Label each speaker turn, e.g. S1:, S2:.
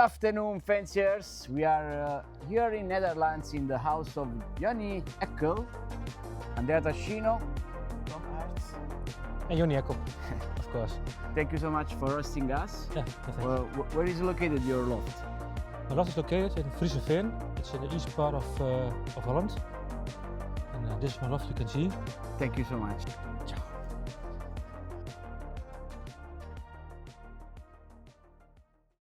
S1: afternoon, fanciers. We are here in Netherlands in the house of Jonny Ekkel, Andrea from Arts.
S2: And Jonny Ekkel, of course.
S1: Thank you so much for hosting us.
S2: Yeah, thanks.
S1: Where is located your loft?
S2: The loft is located in Frieseveen. It's in the east part of Holland. And this is my loft, you can see.
S1: Thank you so much.